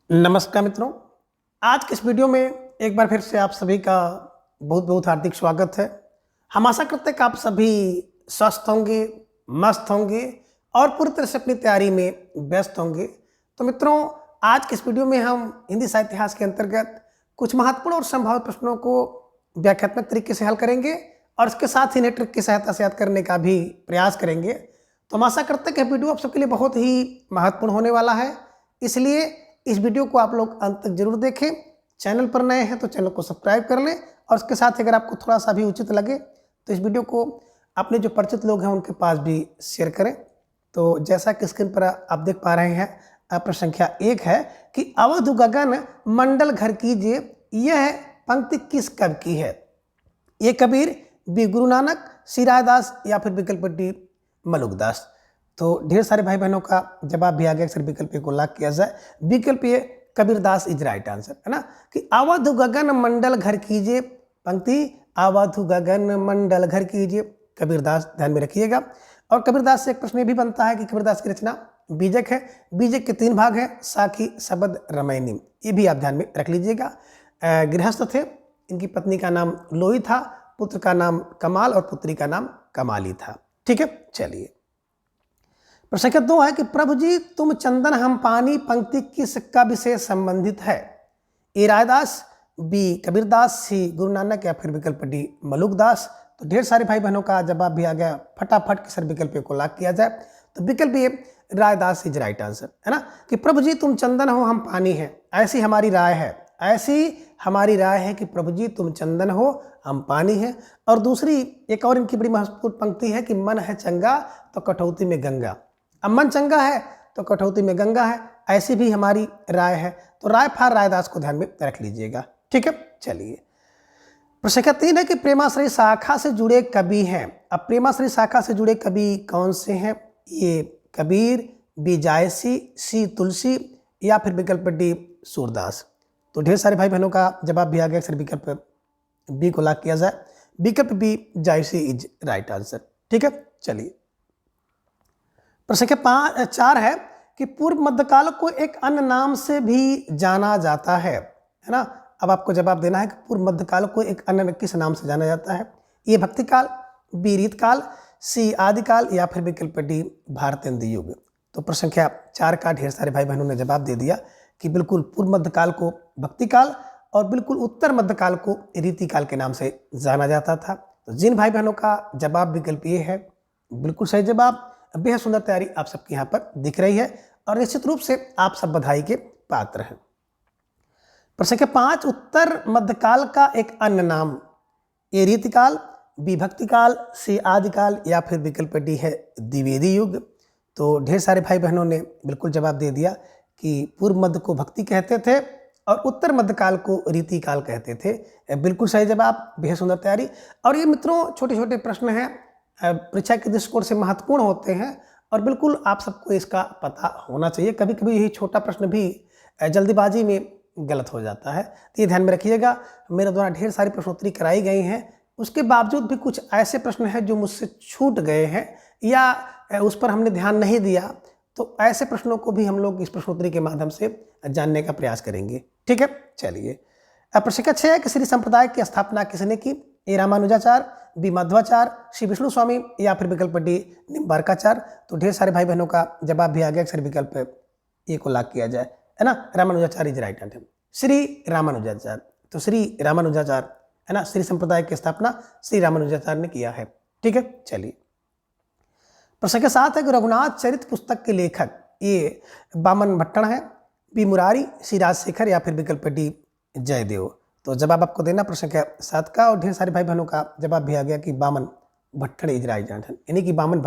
नमस्कार मित्रों, आज के इस वीडियो में एक बार फिर से आप सभी का बहुत बहुत हार्दिक स्वागत है। हम आशा करते हैं कि आप सभी स्वस्थ होंगे, मस्त होंगे और पूरी तरह से अपनी तैयारी में व्यस्त होंगे। तो मित्रों, आज के इस वीडियो में हम हिंदी साहित्य इतिहास के अंतर्गत कुछ महत्वपूर्ण और संभावित प्रश्नों को व्याख्यात्मक तरीके से हल करेंगे और इसके साथ ही ट्रिक की सहायता से याद करने का भी प्रयास करेंगे। तो हम आशा करते हैं कि वीडियो आप सबके लिए बहुत ही महत्वपूर्ण होने वाला है, इसलिए इस वीडियो को आप लोग अंत तक जरूर देखें। चैनल पर नए हैं तो चैनल को सब्सक्राइब कर लें और इसके साथ अगर आपको थोड़ा सा भी उचित लगे तो इस वीडियो को अपने जो परिचित लोग हैं उनके पास भी शेयर करें। तो जैसा कि स्क्रीन पर आप देख पा रहे हैं, प्रश्न संख्या 1 है कि अवधु गगन मंडल घर कीजिए, यह पंक्ति किस कवि की है? ए कबीर, बी गुरु नानक, सी रायदास या फिर विकल्प डी मलुकदास। तो ढेर सारे भाई बहनों का जवाब भी आ गया। अक्सर विकल्प को लॉक किया जाए, विकल्प ए कबीरदास इज राइट आंसर, है ना। कि अवधु गगन मंडल घर कीजिए, पंक्ति अवधु गगन मंडल घर कीजिए, कबीरदास, ध्यान में रखिएगा। और कबीरदास से एक प्रश्न ये भी बनता है कि कबीरदास की रचना बीजक है। बीजक के 3 भाग हैं, साखी, शबद, रामायणी, ये भी आप ध्यान में रख लीजिएगा। गृहस्थ थे, इनकी पत्नी का नाम लोई था, पुत्र का नाम कमाल और पुत्री का नाम कमाली था। ठीक है, चलिए प्रश्न संख्या 2 है कि प्रभु जी तुम चंदन हम पानी, पंक्ति किस कवि से संबंधित है? ए रायदास, बी कबीरदास, सी गुरु नानक या फिर विकल्प डी मलुकदास। तो ढेर सारे भाई बहनों का जवाब भी आ गया। फटाफट किस विकल्प को लॉक किया जाए, तो विकल्प ये रायदास इज राइट आंसर, है ना। कि प्रभु जी तुम चंदन हो हम पानी है, ऐसी हमारी राय है, ऐसी हमारी राय है कि प्रभु जी तुम चंदन हो हम पानी है। और दूसरी एक और इनकी बड़ी महत्वपूर्ण पंक्ति है कि मन है चंगा तो कटौती में गंगा। अब मन चंगा है तो कटौती में गंगा है, ऐसी भी हमारी राय है। तो राय फार रायदास को ध्यान में रख लीजिएगा। ठीक है, चलिए प्रश्न संख्या 3 है कि प्रेमाश्रय शाखा से जुड़े कवि हैं। अब प्रेमाश्रय शाखा से जुड़े कवि कौन से हैं? ये कबीर, बी जायसी, सी तुलसी या फिर विकल्प डी सूरदास। तो ढेर सारे भाई बहनों का जवाब भी आ गया। अक्सर विकल्प बी को लॉक किया जाए, विकल्प B Jayasi is right answer. ठीक है, चलिए प्रश्न संख्या 4 है कि पूर्व मध्यकाल को एक अन्य नाम से भी जाना जाता है ना। अब आपको जवाब देना है कि पूर्व मध्यकाल को एक अन्य किस नाम से जाना जाता है? ये भक्तिकाल, बी रीतकाल, सी आदिकाल या फिर विकल्प डी भारतेंदु युग। तो प्रश्न संख्या 4 का ढेर सारे भाई बहनों ने जवाब दे दिया कि बिल्कुल पूर्व मध्यकाल को भक्तिकाल और बिल्कुल उत्तर मध्यकाल को रीतिकाल के नाम से जाना जाता था। तो जिन भाई बहनों का जवाब विकल्प ये है, बिल्कुल सही जवाब। बेहद सुंदर तैयारी आप सबकी यहाँ पर दिख रही है और निश्चित रूप से आप सब बधाई के पात्र हैं। प्रश्न संख्या 5, उत्तर मध्यकाल का एक अन्य नाम, ए रीतिकाल, बी भक्तिकाल, सी आदिकाल या फिर विकल्प डी है द्विवेदी युग। तो ढेर सारे भाई बहनों ने बिल्कुल जवाब दे दिया कि पूर्व मध्य को भक्ति कहते थे और उत्तर मध्यकाल को रीतिकाल कहते थे। बिल्कुल सही जवाब, बेहद सुंदर तैयारी। और ये मित्रों छोटे छोटे प्रश्न हैं, परीक्षा के दृष्टिकोण से महत्वपूर्ण होते हैं और बिल्कुल आप सबको इसका पता होना चाहिए। कभी कभी यही छोटा प्रश्न भी जल्दीबाजी में गलत हो जाता है, तो ये ध्यान में रखिएगा। मेरे द्वारा ढेर सारी प्रश्नोत्तरी कराई गई हैं, उसके बावजूद भी कुछ ऐसे प्रश्न हैं जो मुझसे छूट गए हैं या उस पर हमने ध्यान नहीं दिया, तो ऐसे प्रश्नों को भी हम लोग इस प्रश्नोत्तरी के माध्यम से जानने का प्रयास करेंगे। ठीक है, चलिए प्रश्न संख्या 6 है कि श्री संप्रदाय की स्थापना किसने की? ए रामानुजाचार्य, बी मध्वाचार्य, श्री विष्णु स्वामी या फिर विकल्प डी निम्बार्काचार्य। तो ढेर सारे भाई बहनों का जवाब भी आ गया। अक्सर विकल्प ए को लॉक किया जाए, है ना। Ramanujacharya is right answer, Shri Ramanujacharya. तो श्री रामानुजाचार्य, है ना, श्री संप्रदाय की स्थापना श्री रामानुजाचार्य ने किया है। ठीक है, चलिए प्रश्न संख्या 7 है कि रघुनाथ चरित पुस्तक के लेखक ए बामन भट्टन है, बी मुरारी, सी राजशेखर या फिर विकल्प डी जयदेव। तो जवाब आपको देना प्रश्न संख्या 7 का और ढेर सारे भाई बहनों का जवाब भी आ गया कि बामन भट्टन इज राइट आंसर, यानी कि बामन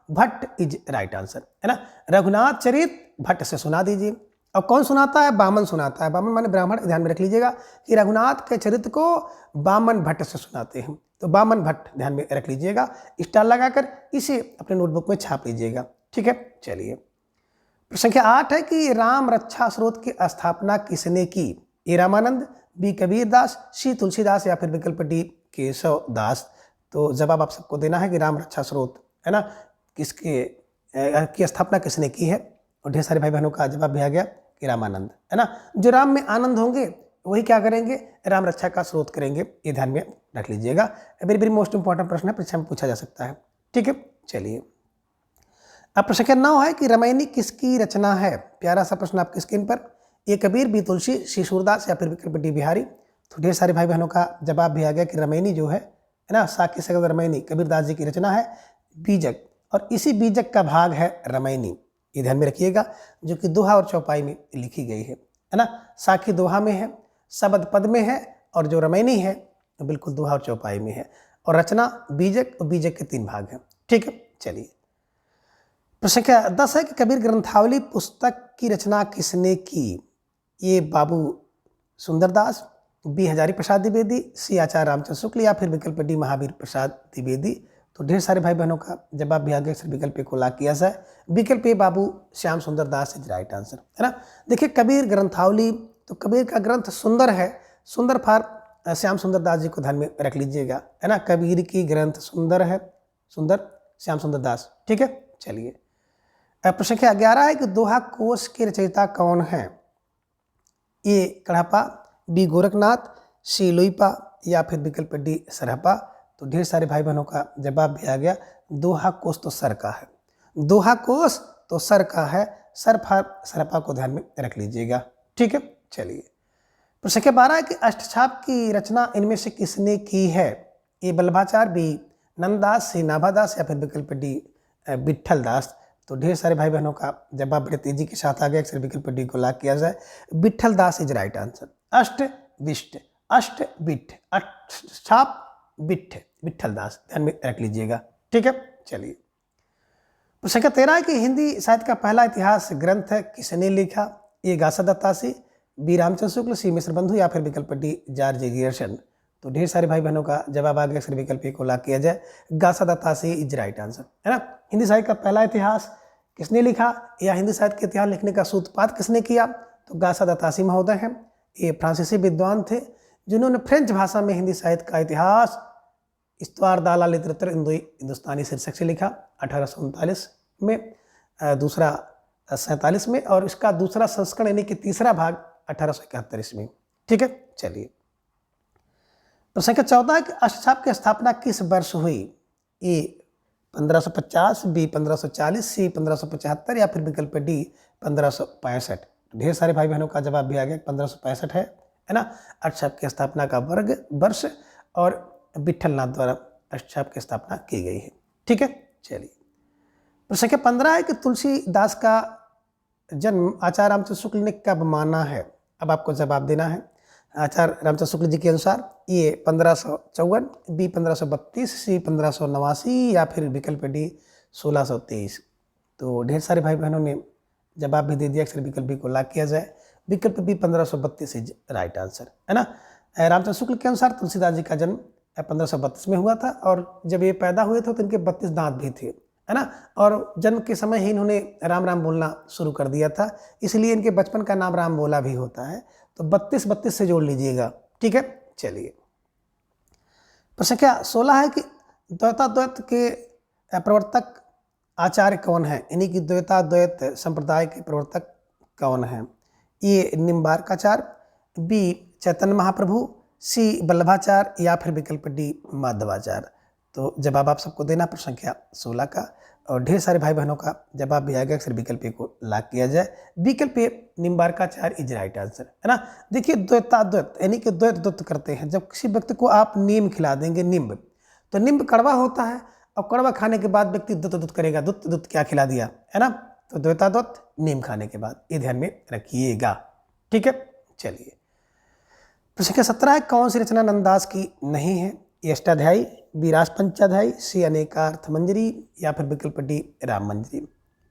भट्ट इज राइट आंसर, है ना। रघुनाथ चरित भट्ट से सुना दीजिए। और कौन सुनाता है? बामन सुनाता है। बामन माने ब्राह्मण, ध्यान में रख लीजिएगा कि रघुनाथ के चरित्र को बामन भट्ट से सुनाते हैं। तो बामन भट्ट ध्यान में रख लीजिएगा, स्टार लगाकर इसे अपने नोटबुक में छाप लीजिएगा। ठीक है, चलिए प्रश्न संख्या 8 है कि राम रक्षा स्रोत की स्थापना किसने की? ए रामानंद, बी कबीरदास, सी तुलसीदास या फिर विकल्प डी केशव दास। तो जवाब आप सबको देना है कि राम रक्षा स्रोत, है ना, किसके की स्थापना किसने की है? और ढेर सारे भाई बहनों का जवाब भी आ गया, कि रामानंद, है ना। जो राम में आनंद होंगे वही क्या करेंगे, राम रक्षा का स्रोत करेंगे। ये ध्यान में रख लीजिएगा, वेरी वेरी मोस्ट इंपॉर्टेंट प्रश्न है, परीक्षा में पूछा जा सकता है। ठीक है, चलिए अब प्रश्न संख्या 9 है कि रामायणी किसकी रचना है। प्यारा सा प्रश्न आपकी स्क्रीन पर। ए कबीर, बी तुलसी, सी सूरदास या फिर विकल्प डी बिहारी। तो ढेर सारे भाई बहनों का जवाब भी आ गया कि रामायणी जो है ना, साकी सगद रामायणी कबीरदास जी की रचना है, बीजक, और इसी बीजक का भाग है रामायणी। ये ध्यान में रखिएगा, जो कि दोहा और चौपाई में लिखी गई है ना। साखी दोहा में है, शब्द पद में है, और जो रामायणी है तो बिल्कुल दोहा और चौपाई में है, और रचना बीजक, और बीजक के 3 भाग हैं। ठीक है, चलिए प्रश्न संख्या 10 है कि कबीर ग्रंथावली पुस्तक की रचना किसने की। ये बाबू सुंदरदास, बी हजारी प्रसाद द्विवेदी, सी आचार्य रामचंद्र शुक्ल या फिर विकल्प डी महावीर प्रसाद द्विवेदी। तो ढेर सारे भाई बहनों का जवाब भी आ गया, सर विकल्प को ला किया जाए, विकल्प ए बाबू श्याम सुंदर दास इज राइट आंसर, है ना। देखिए कबीर ग्रंथावली, तो कबीर का ग्रंथ सुंदर है, सुंदर फार श्याम सुंदर दास जी को ध्यान में रख लीजिएगा, है ना। कबीर की ग्रंथ सुंदर है, सुंदर श्याम सुंदर दास। ठीक है, चलिए प्रश्न संख्या 11 है कि दोहा कोश के रचयिता कौन है। ए कढ़ापा, बी गोरखनाथ, सी लुईपा या फिर विकल्प डी सरहपा। तो ढेर सारे भाई बहनों का जवाब भी आ गया, दोहा कोश तो सर का है, दोहा कोश तो सर का है, सर फार सरहपा को ध्यान में रख लीजिएगा। ठीक है, चलिए प्रश्न संख्या 12 है कि अष्टछाप की रचना इनमें से किसने की है। ए बल्लभाचार्य, बी नंददास, सी नाभादास या फिर विकल्प डी विट्ठल दास। तो ढेर सारे भाई बहनों का जवाब बड़े तेजी के साथ आ गया, अक्सर विकल्प डी को लाग किया जाए, विट्ठल दास इज राइट आंसर। अष्ट विष्ट, अष्ट बिट्ठ, अष्टछाप बिट्ठ, विट्ठल दास, ध्यान में रख लीजिएगा। ठीक है, चलिए प्रश्न संख्या 13 है कि हिंदी साहित्य का पहला इतिहास ग्रंथ किसने लिखा। ए गासा दत्तासी, बी रामचंद्र शुक्ल, सी मिश्र बंधु या फिर विकल्प डी जॉर्ज गियर्सन। तो ढेर सारे भाई बहनों का जवाब आ गया, अक्सर विकल्प को लाग किया जाए, गासा दत्तासी इज राइट आंसर, है ना। हिंदी साहित्य का पहला इतिहास किसने लिखा, या हिंदी साहित्य के इतिहास लिखने का सूत्रपात किसने किया, तो गासा दत्तासी महोदय हैं। ये फ्रांसीसी विद्वान थे जिन्होंने फ्रेंच भाषा में हिंदी साहित्य का इतिहास इस्तवार दाला लिटरेचर हिंदुस्तानी शीर्षक से लिखा 1839 में, दूसरा 47 में, और इसका दूसरा संस्करण यानी कि तीसरा भाग 1871 ईस्वी। ठीक है, चलिए प्रश्न संख्या 14 है कि अष्टछाप की स्थापना किस वर्ष हुई। ए 1550, बी 1540, सी 1575 या फिर विकल्प डी 1565। ढेर सारे भाई बहनों का जवाब भी आ गया, 1565 है ना। अष्टछाप की स्थापना का वर्ष और विट्ठल नाथ द्वारा अष्टछाप की स्थापना की गई है। ठीक है, चलिए प्रश्न संख्या 15 है कि तुलसीदास का जन्म आचार्य रामचंद्र शुक्ल ने कब माना है। अब आपको जवाब देना है। आचार्य रामचंद्र शुक्ल जी के अनुसार ये 1554, बी 1532, सी 1589 या फिर विकल्प डी 1623। तो ढेर सारे भाई बहनों ने जवाब भी दे दिया, अक्सर विकल्प बी को लाग किया जाए, विकल्प बी 1532 इज राइट आंसर, है ना। रामचंद्र शुक्ल के अनुसार तुलसीदास जी का जन्म 1532 में हुआ था, और जब ये पैदा हुए थे तो इनके 32 दांत भी थे, है ना। और जन्म के समय ही इन्होंने राम राम बोलना शुरू कर दिया था, इसलिए इनके बचपन का नाम राम बोला भी होता है। तो 32 से जोड़ लीजिएगा। ठीक है, चलिए प्रश्न संख्या 16 है कि द्वैताद्वैत के प्रवर्तक आचार्य कौन है, यानी कि द्वैताद्वैत संप्रदाय के प्रवर्तक कौन हैं। ए निम्बार्काचार्य, बी चैतन्य महाप्रभु, सी वल्लभाचार्य या फिर विकल्प डी माधवाचार्य। तो जवाब आप सबको देना प्रश्न संख्या 16 का, और ढेर सारे भाई बहनों का जवाब भी आएगा, अक्सर विकल्प को लाग किया जाए, विकल्प निम्बार्काचार्य इज राइट आंसर, है ना। देखिए द्वैताद्वैत यानी कि द्वैत करते हैं, जब किसी व्यक्ति को आप नीम खिला देंगे, निम्ब, तो निम्ब कड़वा होता है, और कड़वा खाने के बाद व्यक्ति दुत करेगा, दुत क्या खिला दिया, है ना। तो द्वैताद्वैत नीम खाने के बाद, ये ध्यान में रखिएगा। ठीक है, चलिए प्रश्न संख्या 17 है कौन सी रचना नंददास की नहीं है। ए अष्टाध्यायी, बी रास पंचाध्यायी, सी अनेकार्थ मंजरी या फिर विकल्प डी राम मंजरी।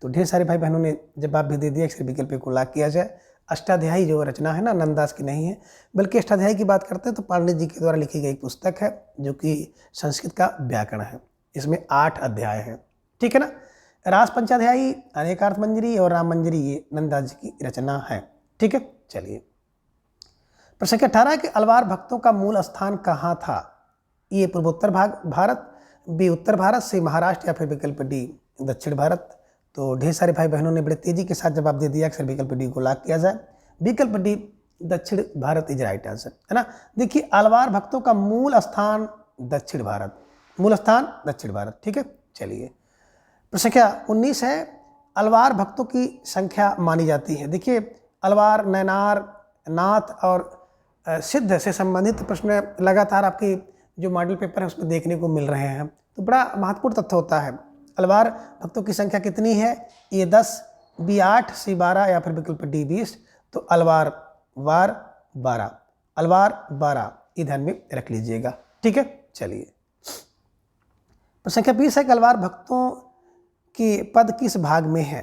तो ढेर सारे भाई बहनों ने जवाब भी दे दिया, अक्सर विकल्प को लाग किया जाए। अष्टाध्यायी जो रचना है ना, नंददास की नहीं है, बल्कि अष्टाध्यायी की बात करते हैं तो पाणिनि जी के द्वारा लिखी गई पुस्तक है, जो कि संस्कृत का व्याकरण है। इसमें 8 अध्याय हैं। ठीक है ना। रास पंचाध्यायी, अनेकार्थ मंजरी और राम मंजरी ये नंददास जी की रचना है। ठीक है, चलिए प्रश्न संख्या 18 के अलवार भक्तों का मूल स्थान कहाँ था। ये पूर्वोत्तर भारत, बी उत्तर भारत, सी महाराष्ट्र या फिर विकल्प डी दक्षिण भारत। तो ढेर सारे भाई बहनों ने बड़े तेजी के साथ जवाब दे दिया कि सर विकल्प डी को लॉक किया जाए। विकल्प डी दक्षिण भारत इज राइट आंसर, है ना। देखिए अलवार भक्तों का मूल स्थान दक्षिण भारत, मूल स्थान दक्षिण भारत, ठीक है। चलिए प्रश्न संख्या 19 है, अलवार भक्तों की संख्या मानी जाती है। देखिए अलवार, नैनार, नाथ और सिद्ध से संबंधित प्रश्न लगातार आपके जो मॉडल पेपर है उसमें देखने को मिल रहे हैं, तो बड़ा महत्वपूर्ण तथ्य होता है। अलवार भक्तों की संख्या कितनी है, ए 10, बी 8, सी 12 या फिर विकल्प डी 20। तो अलवार वार 12, अलवार 12, ये ध्यान में रख लीजिएगा, ठीक है। चलिए प्रश्न संख्या 20 है कि अलवार भक्तों के पद किस भाग में है।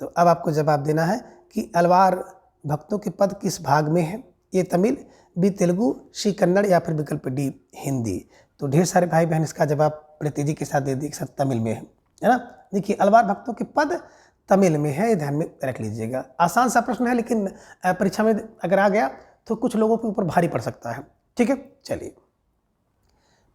तो अब आपको जवाब देना है कि अलवार भक्तों के पद किस भाग में है। ए तमिल, बी तेलुगु, सी कन्नड़ या फिर विकल्प डी हिंदी। तो ढेर सारे भाई बहन इसका जवाब बड़े तेजी के साथ दे दिए सर तमिल में है ना। देखिए अलवार भक्तों के पद तमिल में है, ये ध्यान में रख लीजिएगा। आसान सा प्रश्न है लेकिन परीक्षा में अगर आ गया तो कुछ लोगों के ऊपर भारी पड़ सकता है, ठीक है। चलिए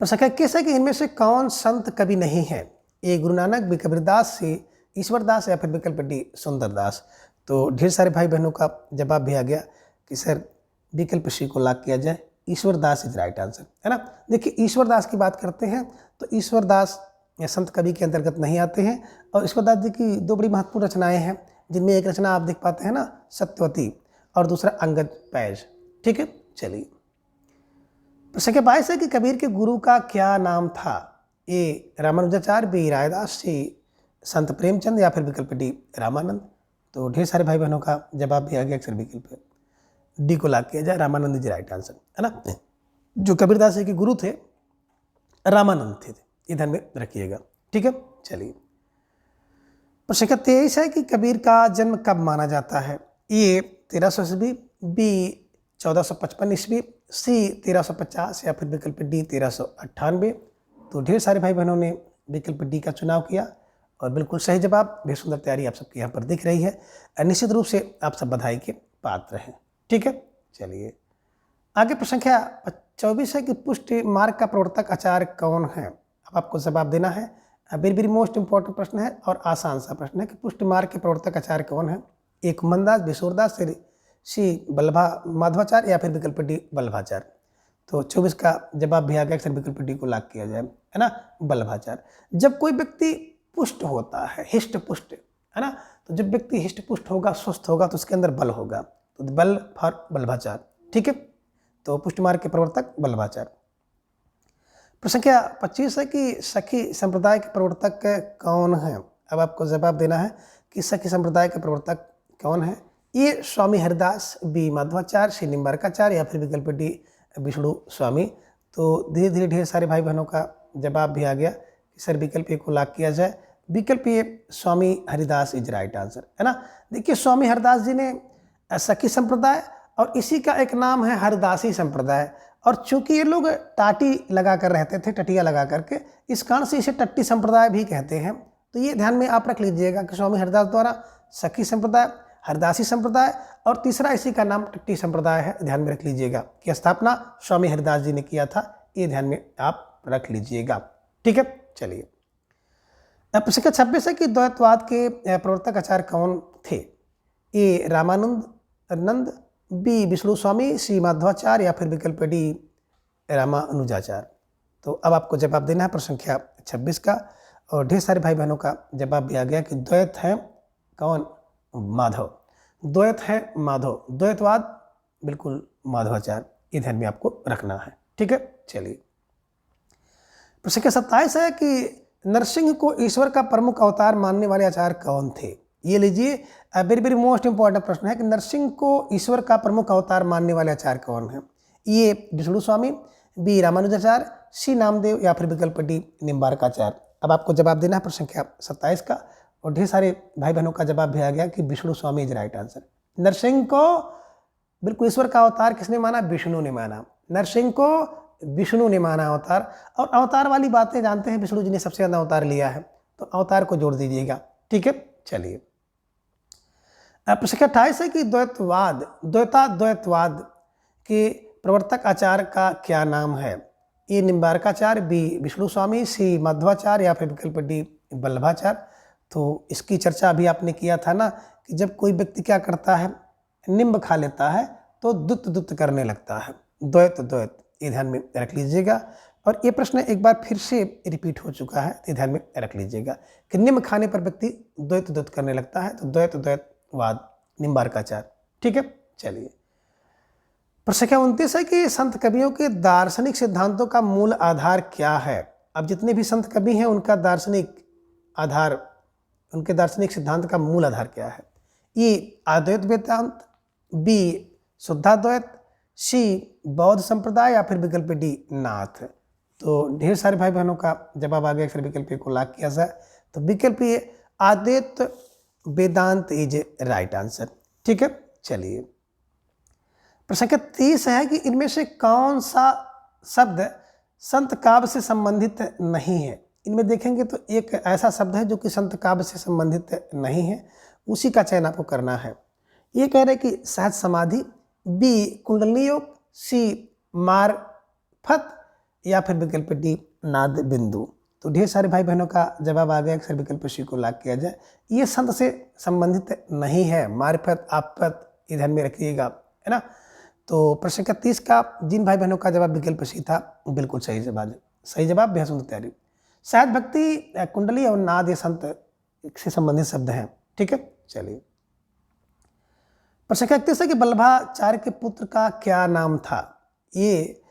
प्रश्न संख्या 21 है कि इनमें से कौन संत कवि नहीं है। ए गुरु नानक, बी कबीरदास, सी ईश्वरदास या फिर विकल्प डी सुंदरदास। तो ढेर सारे भाई बहनों का जवाब भी आ गया कि सर विकल्प सी को लॉक किया जाए, ईश्वरदास इज राइट आंसर, है ना। देखिए ईश्वरदास की बात करते हैं तो ईश्वरदास या संत कवि के अंतर्गत नहीं आते हैं। और ईश्वरदास जी की दो बड़ी महत्वपूर्ण रचनाएं हैं, जिनमें एक रचना आप देख पाते हैं ना सत्यवती, और दूसरा अंगद पैज, ठीक है। चलिए प्रश्न के 22 है कि कबीर के गुरु का क्या नाम था। ए रामानुजाचार्य, बी रायदास, सी संत प्रेमचंद या फिर विकल्प डी रामानंद। तो ढेर सारे भाई बहनों का जवाब भी आ गया अक्सर विकल्प डी को लॉक किया जाए, रामानंद जी राइट आंसर, है ना। जो कबीरदास जी के गुरु थे रामानंद थे, ये ध्यान में रखिएगा, ठीक है। चलिए प्रश्न संख्या 23 है कि कबीर का जन्म कब माना जाता है। ए 1300 ईस्वी, बी 1455 ईस्वी, सी 1350 या फिर विकल्प डी 1398। तो ढेर सारे भाई बहनों ने विकल्प डी का चुनाव किया और बिल्कुल सही जवाब। बेहद सुंदर तैयारी आप सबके यहाँ पर दिख रही है, निश्चित रूप से आप सब बधाई के पात्र हैं, ठीक है। चलिए आगे प्रश्न संख्या 24 है कि पुष्टि मार्ग का प्रवर्तक आचार्य कौन है। अब आपको जवाब देना है। वेरी वेरी मोस्ट इंपॉर्टेंट प्रश्न है और आसान सा प्रश्न है कि पुष्टि मार्ग के प्रवर्तक आचार्य कौन है। एक कुमनदास, बी सूरदास, सी बल्लभा माधवाचार्य या फिर विकल्प डी बल्लभाचार्य। तो 24 का जवाब भी आ गया, अक्सर विकल्प डी को लॉक किया जाए, है ना, बल्लभाचार्य। जब कोई व्यक्ति पुष्ट होता है, हिष्ट पुष्ट, है ना, तो जब व्यक्ति हिष्ट पुष्ट होगा, स्वस्थ होगा, तो उसके अंदर बल होगा, तो बल फॉर बल्लभाचार्य, ठीक है। तो पुष्टि मार्ग के प्रवर्तक बल्लभाचार्य। प्रश्न संख्या 25 है कि सखी संप्रदाय के प्रवर्तक कौन है। अब आपको जवाब देना है कि सखी संप्रदाय के प्रवर्तक कौन है। ये स्वामी हरिदास, बी माधवाचार्य, सी निम्बारकाचार्य या फिर विकल्प डी विष्णु स्वामी। तो धीरे धीरे ढेर सारे भाई बहनों का जवाब भी आ गया कि सर विकल्प ए को लॉक किया जाए, विकल्प ए स्वामी हरिदास इज राइट आंसर, है ना। देखिए स्वामी हरिदास जी ने सखी संप्रदाय और इसी का एक नाम है हरिदासी संप्रदाय, और चूंकि ये लोग टाटी लगा कर रहते थे, टटिया लगा करके, इस कारण से इसे टट्टी संप्रदाय भी कहते हैं। तो ये ध्यान में आप रख लीजिएगा कि स्वामी हरिदास द्वारा सखी संप्रदाय, हरदासी संप्रदाय और तीसरा इसी का नाम टट्टी संप्रदाय है, ध्यान में रख लीजिएगा कि स्थापना स्वामी हरिदास जी ने किया था, ये ध्यान में आप रख लीजिएगा, ठीक है। चलिए प्रश्न संख्या 26 है कि द्वैतवाद के प्रवर्तक आचार्य कौन थे। ए रामानंद, बी विष्णु स्वामी, सी माधवाचार्य या फिर विकल्प डी रामानुजाचार्य। तो अब आपको जवाब देना है प्रश्न संख्या 26 का, और ढेर सारे भाई बहनों का जवाब भी आ गया कि द्वैत है कौन, माधव, द्वैत है माधव, द्वैतवाद बिल्कुल माधवाचार्य, ये ध्यान में आपको रखना है, ठीक है। चलिए प्रश्न संख्या 27 है कि नरसिंह को ईश्वर का प्रमुख अवतार मानने वाले आचार्य कौन थे। ये लीजिए वेरी वेरी मोस्ट इंपॉर्टेंट प्रश्न है कि नरसिंह को ईश्वर का प्रमुख अवतार मानने वाले आचार्य कौन है। ये विष्णु स्वामी, बी रामानुजाचार्य, सी नामदेव या फिर विकल्प डी निम्बारकाचार्य। अब आपको जवाब देना है प्रश्न संख्या 27 का, और ढेर सारे भाई बहनों का जवाब भी आ गया कि विष्णु स्वामी इज राइट आंसर। नरसिंह को बिल्कुल ईश्वर का अवतार किसने माना, विष्णु ने माना। नरसिंह को विष्णु ने माना अवतार, और अवतार वाली बातें जानते हैं विष्णु जी ने सबसे ज्यादा अवतार लिया है, तो अवतार को जोड़ दीजिएगा, ठीक है। चलिए प्रश्न संख्या 28 है कि द्वैतवाद के प्रवर्तक आचार्य का क्या नाम है। ए निम्बारकाचार्य, बी विष्णु स्वामी, सी माधवाचार्य या फिर विकल्प डी बल्लभाचार्य। तो इसकी चर्चा अभी आपने किया था ना कि जब कोई व्यक्ति क्या करता है, निम्ब खा लेता है तो दुत दुत करने लगता है। द्वैत द्वैत, ये ध्यान में रख लीजिएगा। और ये प्रश्न एक बार फिर से रिपीट हो चुका है, ये ध्यान में रख लीजिएगा कि निम्ब खाने पर व्यक्ति द्वैत द्वैत करने लगता है, तो द्वैत द्वैतवाद, निम्बार्काचार। ठीक है, चलिए। प्रश्न संख्या 29 है कि संत कवियों के दार्शनिक सिद्धांतों का मूल आधार क्या है। अब जितने भी संत कवि हैं उनका दार्शनिक आधार, उनके दार्शनिक सिद्धांत का मूल आधार क्या है। ए अद्वैत वेदांत, बी शुद्धाद्वैत, सी बौद्ध संप्रदाय, या फिर विकल्प डी नाथ। तो ढेर सारे भाई बहनों का जवाब आ गया, फिर विकल्प को लॉक किया जाए तो विकल्प ए अद्वैत वेदांत इज राइट आंसर। ठीक है, चलिए। प्रश्न संख्या 30 है कि इनमें से कौन सा शब्द संत काव्य से संबंधित नहीं है। इनमें देखेंगे तो एक ऐसा शब्द है जो कि संत काव्य से संबंधित नहीं है, उसी का चयन आपको करना है। ये कह रहे हैं कि सहज समाधि, बी कुंडलिनी योग, सी मार्फत, या फिर विकल्प डी नाद बिंदु। तो ढेर सारे भाई बहनों का जवाब आ गया, अक्सर विकल्प सी को लॉक किया जाए। ये संत से संबंधित नहीं है, मार्फत आपत, ये ध्यान में रखिएगा, है ना। तो प्रश्न संख्या 30 का जिन भाई बहनों का जवाब विकल्प सी था, बिल्कुल सही जवाब, सही जवाब, बेहद सुंदर तैयारी। शायद भक्ति, कुंडली और नाद ये संत से संबंधित शब्द हैं। ठीक है, चलिए। प्रश्न संख्या 31 है कि वल्लभाचार्य के पुत्र का क्या नाम था। ये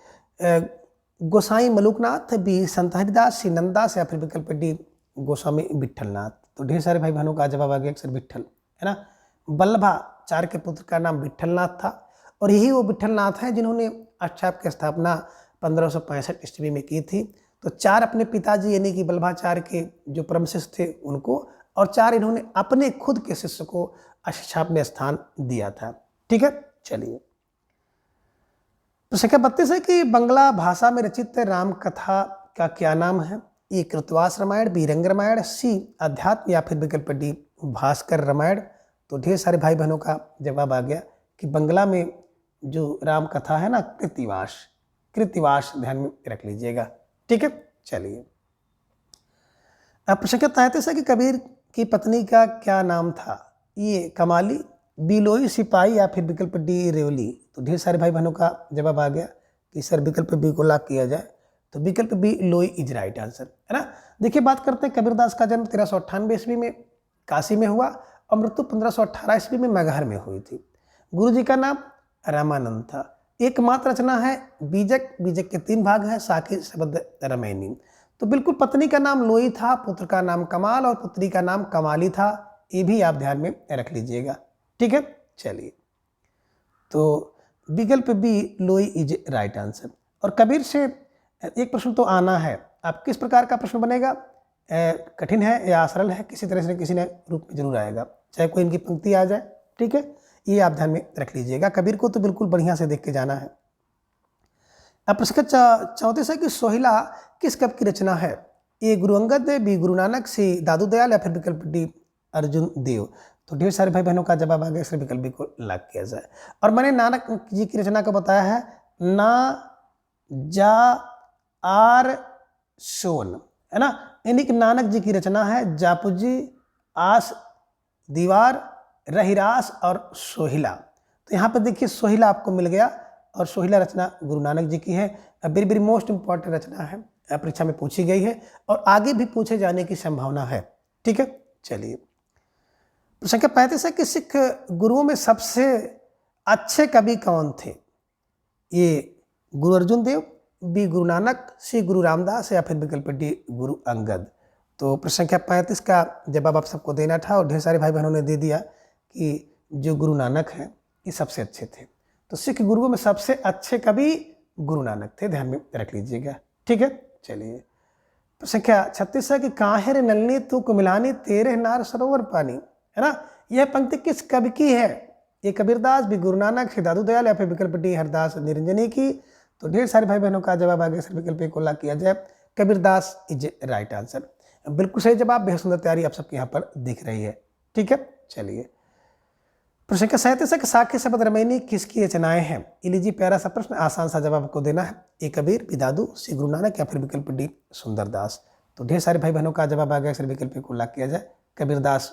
गोसाई मलुकनाथ, बी संत हरिदास, सी नंददास, या फिर विकल्प डी गोस्वामी विट्ठलनाथ। तो ढेर सारे भाई बहनों का जवाब आ गया अक्सर विट्ठल, है ना। वल्लभाचार्य के पुत्र का नाम विट्ठलनाथ था, और यही वो विट्ठलनाथ हैं जिन्होंने अष्टाप की स्थापना 1565 ईस्वी में की थी। तो 4 अपने पिताजी यानी कि वल्लभाचार्य के जो परम शिष्य थे उनको, और 4 इन्होंने अपने खुद के शिष्य को अष्टाप में स्थान दिया था। ठीक है, चलिए। तो संख्या 32 है कि बंगला भाषा में रचित राम कथा का क्या नाम है। ए कृतवास रामायण, बी रंग रामायण, सी अध्यात्म, या फिर विकल्प डी भास्कर रामायण। तो ढेर सारे भाई बहनों का जवाब आ गया कि बंगला में जो राम कथा है ना, कृतिवास, कृतिवास ध्यान में रख लीजिएगा। ठीक है, चलिए। अब प्रश्न संख्या 33 है कि कबीर की पत्नी का क्या नाम था। ये कमाली, बी लोई सिपाही, या फिर विकल्प डी रेवली। तो ढेर सारे भाई बहनों का जवाब आ गया कि सर विकल्प बी को लॉक किया जाए, तो विकल्प बी लोई इज राइट आंसर, है ना। देखिए, बात करते हैं कबीरदास का जन्म 1398 ईस्वी में काशी में हुआ, और मृत्यु 1518 ईस्वी में मगहर में हुई थी। गुरु जी का नाम रामानंद था। एकमात्र रचना है बीजक, बीजक के 3 भाग हैं, साखी शब्द रमैनी। तो बिल्कुल पत्नी का नाम लोई था, पुत्र का नाम कमाल और पुत्री का नाम कमाली था, ये भी आप ध्यान में रख लीजिएगा। ठीक है, चलिए। तो विकल्प बी लोई इज राइट आंसर। और कबीर से एक प्रश्न तो आना है, आप किस प्रकार का प्रश्न बनेगा, कठिन है या सरल है, किसी तरह से किसी न रूप में जरूर आएगा, चाहे कोई इनकी पंक्ति आ जाए। ठीक है, ये आप ध्यान में रख लीजिएगा। कबीर को तो बिल्कुल बढ़िया से देख के जाना है। अब प्रश्न 34 है कि सोहिला किस कवि की रचना है। ए गुरु अंगद, बी गुरु नानक, सी दादू दयाल, या फिर विकल्प डी अर्जुन देव। तो ढेर सारे भाई बहनों का जवाब आ गया, इसलिए विकल्प बी को लॉक किया जाए। और मैंने नानक जी की रचना को बताया है, ना जा आर सोन, है ना, यानी कि नानक जी की रचना है जापुजी, आस दीवार, रहिरास और सोहिला। तो यहाँ पर देखिए सोहिला आपको मिल गया, और सोहिला रचना गुरु नानक जी की है। वेरी वेरी मोस्ट इंपॉर्टेंट रचना है, परीक्षा में पूछी गई है और आगे भी पूछे जाने की संभावना है। ठीक है, चलिए। प्रश्न संख्या 35 है कि सिख गुरुओं में सबसे अच्छे कवि कौन थे। ये गुरु अर्जुन देव, बी गुरु नानक, सी गुरु रामदास, या फिर विकल्प डी गुरु अंगद। तो प्रश्न संख्या 35 का जवाब आप सबको देना था, और ढेर सारे भाई बहनों ने दे दिया कि जो गुरु नानक हैं ये सबसे अच्छे थे। तो सिख गुरुओं में सबसे अच्छे कवि गुरु नानक थे, ध्यान में रख लीजिएगा। ठीक है, चलिए। प्रश्न संख्या 36 है कि काहेर नलनी तू कुमिलानी तेरे नार सरोवर पानी, है ना। यह पंक्ति किस कवि की है। ये कबीरदास, भी गुरु नानक, दादू दयाल, या फिर विकल्प डी हरदास निरंजनी की। तो ढेर सारे भाई बहनों का जवाब आगे सर विकल्प को लॉक किया जाए, कबीरदास इज राइट आंसर। बिल्कुल सही जवाब, बेहद सुंदर तैयारी आप सबके यहाँ पर दिख रही है। ठीक है, चलिए। प्रश्न का 37 है कि साखी शब्द रमैनी किसकी रचनाएं हैं। ये लीजिए प्यारा सा प्रश्न, आसान सा जवाब आपको देना है। ए कबीर, बी दादू, सी गुरु नानक, या फिर विकल्प डी सुंदरदास। तो ढेर सारे भाई बहनों का जवाब आ गया, सर विकल्प को लॉक किया जाए, कबीरदास,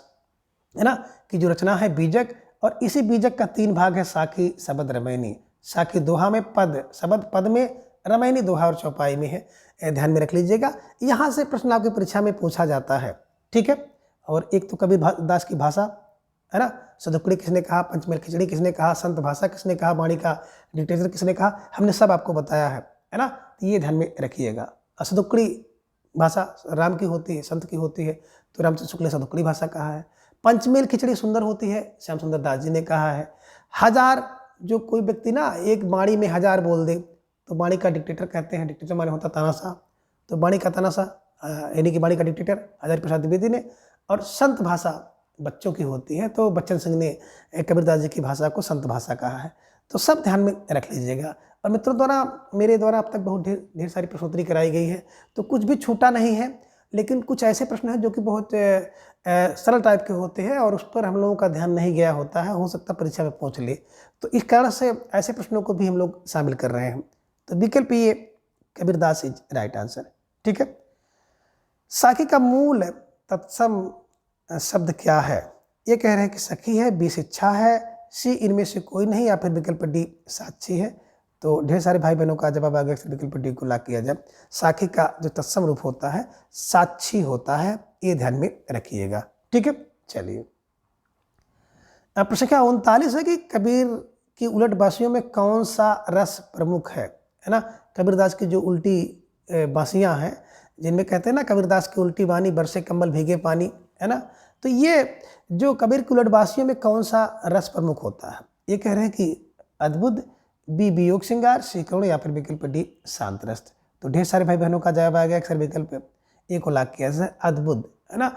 है ना, की जो रचना है बीजक, और इसी बीजक का 3 भाग है, साखी, शबद, रमैनी। साखी दोहा में पद, शबद पद में, रमैनी दोहा और चौपाई में है। ध्यान में रख लीजिएगा, यहाँ से प्रश्न आपकी परीक्षा में पूछा जाता है। ठीक है। और एक तो कबीरदास की भाषा, है ना, सदुकड़ी किसने कहा, पंचमेल खिचड़ी किसने कहा, संत भाषा किसने कहा, वाणी का डिक्टेटर किसने कहा, हमने सब आपको बताया है ना। तो ये ध्यान में रखिएगा। सदुकड़ी भाषा राम की होती है, संत की होती है, तो रामचंद्र शुक्ल ने सदुकड़ी भाषा कहा है। पंचमेल खिचड़ी सुंदर होती है, श्याम सुंदर दास जी ने कहा है। 1000, जो कोई व्यक्ति ना एक वाणी में 1000 बोल दे तो वाणी का डिक्टेटर कहते हैं। डिक्टेटर माने होता तानाशाह, तो वाणी का तानाशाह यानी कि वाणी का डिक्टेटर हजारी प्रसाद द्विवेदी ने। और संत भाषा बच्चों की होती है, तो बच्चन सिंह ने कबीरदास जी की भाषा को संत भाषा कहा है। तो सब ध्यान में रख लीजिएगा। और मित्रों द्वारा, मेरे द्वारा अब तक बहुत ढेर सारी प्रश्नोत्तरी कराई गई है, तो कुछ भी छूटा नहीं है, लेकिन कुछ ऐसे प्रश्न हैं जो कि बहुत सरल टाइप के होते हैं और उस पर हम लोगों का ध्यान नहीं गया होता है, हो सकता परीक्षा में पूछ ले, तो इस कारण से ऐसे प्रश्नों को भी हम लोग शामिल कर रहे हैं। तो विकल्प ये कबीरदास इज राइट आंसर। ठीक है। साखी का मूल तत्सम शब्द क्या है? ये कह रहे हैं कि सखी है, बी शिक्षा है, सी इनमें से कोई नहीं, या फिर विकल्प डी साक्षी है। तो ढेर सारे भाई बहनों का जवाब आ गया, विकल्प डी को लाभ किया जाए। साखी का जो तत्सम रूप होता है साक्षी होता है, ये ध्यान में रखिएगा। ठीक है। चलिए, अब प्रश्न संख्या 39 है कि कबीर की उलट बांसियों में कौन सा रस प्रमुख है ना। कबीरदास की जो उल्टी बांसियां हैं, जिनमें कहते हैं ना कबीरदास की उल्टी बानी बरसे कंबल भीगे पानी, है ना, तो ये जो कबीर की उलट बांसियों में कौन सा रस प्रमुख होता है? ये कह रहे हैं कि अद्भुत, बी वियोग श्रृंगार, सी करुण, या फिर विकल्प डी शांत रस। तो ढेर सारे भाई बहनों का जवाब आ गया, अक्सर विकल्प ए को लाख किया जाए, अद्भुत, है ना।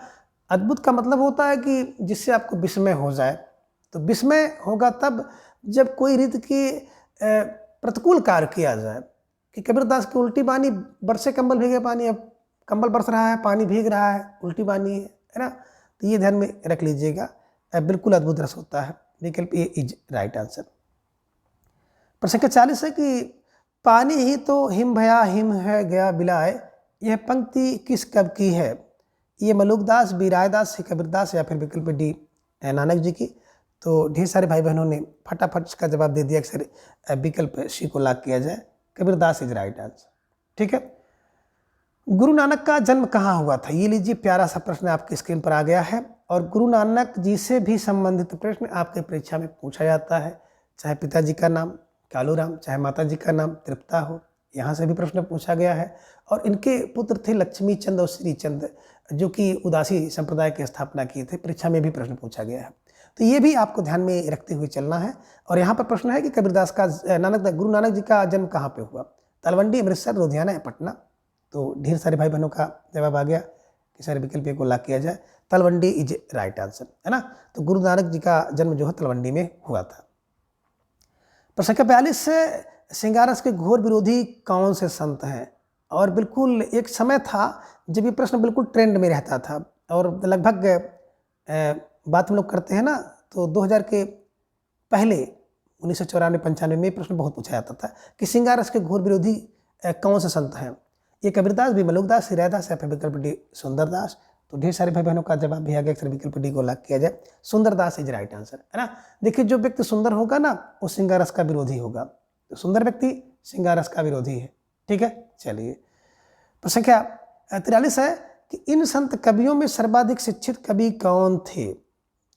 अद्भुत का मतलब होता है कि जिससे आपको विस्मय हो जाए। तो विस्मय होगा तब जब कोई रीत की प्रतिकूल कार्य किया जाए, कि कबीरदास की उल्टी बानी बरसे कंबल भीगे पानी, अब कंबल बरस रहा है, पानी भीग रहा है, उल्टी बानी है ना। तो ये ध्यान में रख लीजिएगा, बिल्कुल अद्भुत रस होता है। विकल्प ए इज राइट आंसर। प्रश्न संख्या 40 है कि पानी ही तो हिम भया हिम है गया बिलाए, यह पंक्ति किस कवि की है? ये मलुकदास, बी रायदास, सी कबीरदास, या फिर विकल्प डी नानक जी की। तो ढेर सारे भाई बहनों ने फटाफट इसका जवाब दे दिया, अक्सर विकल्प सी को लाख किया जाए, कबीरदास इज राइट आंसर। ठीक है। गुरु नानक का जन्म कहाँ हुआ था? ये लीजिए, प्यारा सा प्रश्न आपकी स्क्रीन पर आ गया है। और गुरु नानक जी से भी संबंधित प्रश्न आपके परीक्षा में पूछा जाता है, चाहे पिताजी का नाम कालूराम, चाहे माता जी का नाम तृप्ता हो, यहाँ से भी प्रश्न पूछा गया है। और इनके पुत्र थे लक्ष्मी चंद और श्री चंद, जो कि उदासी संप्रदाय की स्थापना किए थे। परीक्षा में भी प्रश्न पूछा गया है, तो ये भी आपको ध्यान में रखते हुए चलना है। और यहाँ पर प्रश्न है कि कबीरदास का गुरु नानक जी का जन्म कहाँ पे हुआ? तलवंडी, अमृतसर, लुधियाना या पटना। तो ढेर सारे भाई बहनों का जवाब आ गया कि सारे विकल्प को लाख किया जाए, तलवंडी इज राइट आंसर, है ना। तो गुरु नानक जी का जन्म जो है तलवंडी में हुआ था। प्रश्न संख्या 42 से श्रृंगारस के घोर विरोधी कौन से संत हैं? और बिल्कुल एक समय था जब ये प्रश्न बिल्कुल ट्रेंड में रहता था, और लगभग बात हम लोग करते हैं ना, तो 2000 के पहले 1994-95 में प्रश्न बहुत पूछा जाता था कि श्रृंगारस के घोर विरोधी कौन से संत हैं? ये कबीरदास, भी मलुकदास, सी रायदास, या फिर विकल्प डी सुंदरदास। तो ढेर सारे भाई बहनों का जवाब भी आ गया, अक्सर विकल्प डी को लाख किया जाए, सुंदरदास इज राइट आंसर, है ना। देखिए, जो व्यक्ति सुंदर होगा ना, वो श्रृंगारस का विरोधी होगा। तो सुंदर व्यक्ति श्रृंगारस का विरोधी है। ठीक है। चलिए, प्रश्न संख्या 43 है कि इन संत कवियों में सर्वाधिक शिक्षित कवि कौन थे?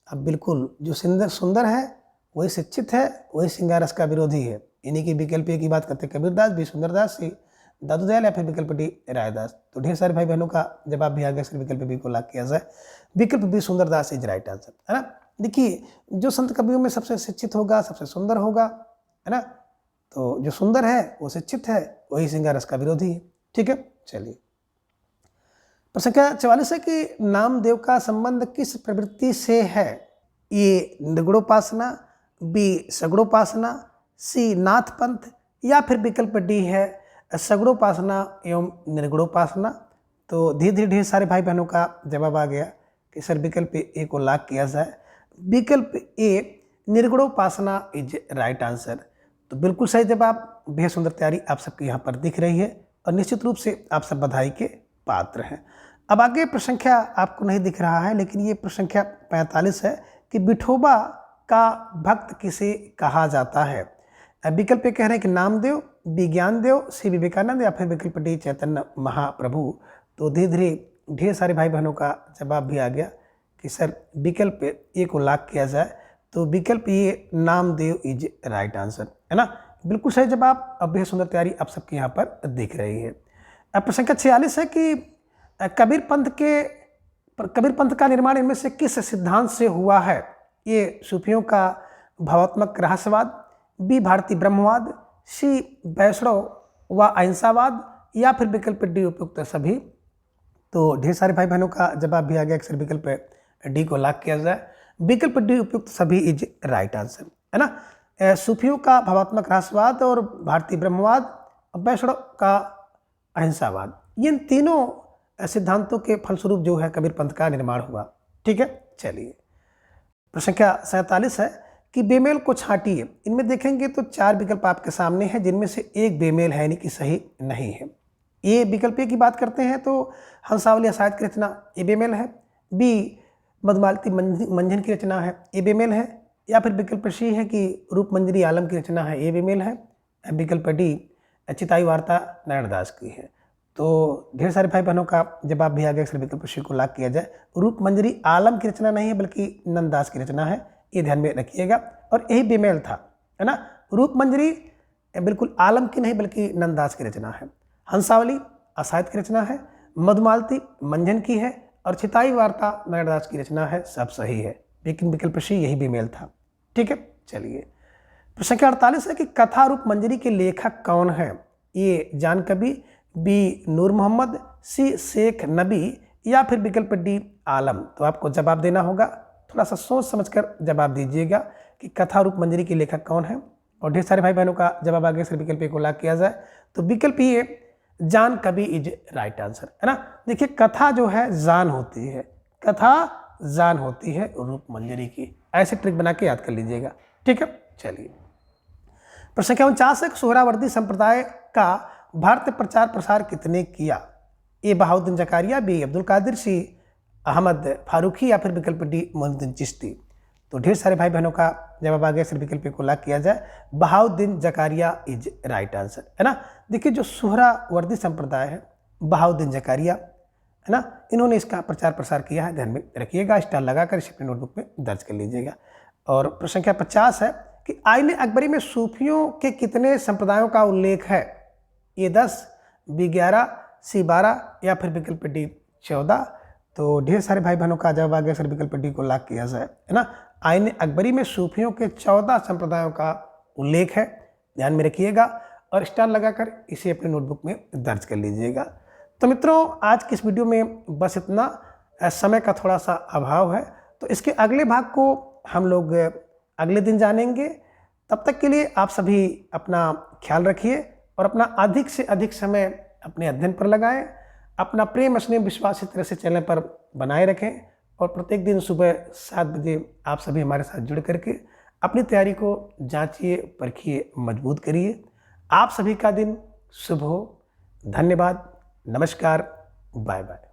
अब बिल्कुल जो सुंदर है वही शिक्षित है, वही श्रृंगारस का विरोधी है। इन्हीं की विकल्प ए की बात करते हैं, कबीरदास, बी सुंदरदास, सी दादू दयाल, या फिर विकल्प डी रायदास। तो ढेर सारे भाई बहनों का जवाब भी आ गया, सिर्फ विकल्प बी को लाख किया जाए, विकल्प B Sundardas is right answer, है ना। देखिए, जो संत कवियों में सबसे शिक्षित होगा, सबसे सुंदर होगा, है ना, तो जो सुंदर है वो शिक्षित है, वही श्रृंगारस का विरोधी है। ठीक है। चलिए, प्रश्न संख्या 44 है कि नामदेव का संबंध किस प्रवृत्ति से है? ये निर्गुणोपासना, बी सगुणोपासना, सी नाथ पंथ, या फिर विकल्प डी है सगुणोपासना एवं निर्गुणोपासना। तो धीरे धीरे ढेर सारे भाई बहनों का जवाब आ गया कि सर विकल्प ए को लाख किया जाए, विकल्प ए निर्गुणोपासना इज राइट आंसर। तो बिल्कुल सही जवाब, बेहद सुंदर तैयारी आप सबकी यहाँ पर दिख रही है, और निश्चित रूप से आप सब बधाई के पात्र हैं। अब आगे प्रसंख्या आपको नहीं दिख रहा है, लेकिन ये प्रसंख्या 45 है कि विठोबा का भक्त किसे कहा जाता है। विकल्प पे कह रहे हैं कि नामदेव, बी ज्ञानदेव, सी विवेकानंद या फिर विकल्प डी चैतन्य महाप्रभु। तो धीरे धीरे ढेर सारे भाई बहनों का जवाब भी आ गया कि सर विकल्प ए को लॉक किया जाए, तो विकल्प ये नामदेव इज राइट आंसर, है ना। बिल्कुल सही जवाब। अब बेहद सुंदर तैयारी आप सबके यहाँ पर दिख रही है। अब प्रसंख्या 46 है कि कबीर पंथ का निर्माण इनमें से किस सिद्धांत से हुआ है। ये सूफियों का भावात्मक रहस्यवाद, बी भारतीय ब्रह्मवाद, सी वैष्णव व अहिंसावाद या फिर विकल्प डी उपयुक्त सभी। तो ढेर सारे भाई बहनों का जवाब भी आ गया कि विकल्प डी को लॉक किया जाए। विकल्प डी उपयुक्त सभी इज राइट आंसर, है ना। सूफियों का भावात्मक रहस्यवाद और भारतीय ब्रह्मवाद, वैष्णव का अहिंसावाद, ये तीनों सिद्धांतों के फलस्वरूप जो है कबीर पंथ का निर्माण हुआ। ठीक है, चलिए प्रसंख्या 47 है कि बेमेल को छांटिए। इनमें देखेंगे तो 4 विकल्प आपके सामने हैं, जिनमें से एक बेमेल है, यानी कि सही नहीं है। ए विकल्प ए की बात करते हैं तो हंसावली असायत की रचना ए बेमेल है, बी मधुमालती मंजन की रचना है ए बेमेल है, या फिर विकल्प सी है कि रूप मंजरी आलम की रचना है ए बेमेल है, विकल्प डी चिताई वार्ता नारायण दास की है। तो ढेर सारे भाई बहनों का जवाब भी आ गया कि विकल्प सी को लॉक किया जाए। रूप मंजरी आलम की रचना नहीं है बल्कि नंददास की रचना है, ये ध्यान में रखिएगा, और यही बेमेल था, है ना। रूप मंजरी बिल्कुल आलम की नहीं बल्कि नंददास की रचना है, हंसावली असायत की रचना है, मधुमालती मंजन की है, और चिताई वार्ता नारायण दास की रचना है। सब सही है, लेकिन विकल्प सी यही बेमेल था। ठीक है, चलिए प्रसंख्या 48 है कि कथा रूप मंजरी के लेखक कौन है। ए जान कबी, बी नूर मोहम्मद, सी शेख नबी या फिर विकल्प डी आलम। तो आपको जवाब देना होगा, थोड़ा सा सोच समझकर जवाब दीजिएगा कि कथा रूप मंजरी के लेखक कौन है। और ढेर सारे भाई बहनों का जवाब आगे से विकल्प ए को लॉक किया जाए, तो विकल्प ये जान कबी इज राइट आंसर, है ना। देखिए कथा जो है जान होती है, कथा जान होती है रूप मंजरी की, ऐसे ट्रिक बना के याद कर लीजिएगा। ठीक है, चलिए प्रसंख्या 49 है सोहरावर्दी संप्रदाय का भारत प्रचार प्रसार कितने किया। ए बहाउद्दीन जकारिया, बी अब्दुल कादिर, सी अहमद फारूकी या फिर विकल्प डी मोइनुद्दीन चिश्ती। तो ढेर सारे भाई बहनों का जवाब आ गया, सिर्फ विकल्प को लॉक किया जाए, Bahauddin Zakariya is right answer, है ना। देखिए जो सोहरावर्दी संप्रदाय है, बहाउद्दीन जकारिया, है ना, इन्होंने इसका प्रचार प्रसार किया है, ध्यान में रखिएगा, स्टार लगाकर इसे अपनी नोटबुक में दर्ज कर लीजिएगा। और प्रसंख्या 50 है कि आईने अकबरी में सूफियों के कितने संप्रदायों का उल्लेख है। ये 10, बी 11, सी 12 या फिर विकल्प डी 14। तो ढेर सारे भाई बहनों का जवाब आ गया, सर विकल्प डी को लॉक किया जाए, है ना। आईने अकबरी में सूफियों के 14 संप्रदायों का उल्लेख है, ध्यान में रखिएगा, और स्टार लगाकर इसे अपनी नोटबुक में दर्ज कर लीजिएगा। तो मित्रों आज की इस वीडियो में बस इतना, समय का थोड़ा सा अभाव है, तो इसके अगले भाग को हम लोग अगले दिन जानेंगे। तब तक के लिए आप सभी अपना ख्याल रखिए और अपना अधिक से अधिक समय अपने अध्ययन पर लगाएं, अपना प्रेम स्नेह विश्वास इस तरह से चैनल पर बनाए रखें, और प्रत्येक दिन सुबह 7 बजे आप सभी हमारे साथ जुड़ करके अपनी तैयारी को जांचिए, परखिए, मजबूत करिए। आप सभी का दिन शुभ हो। धन्यवाद, नमस्कार, बाय बाय।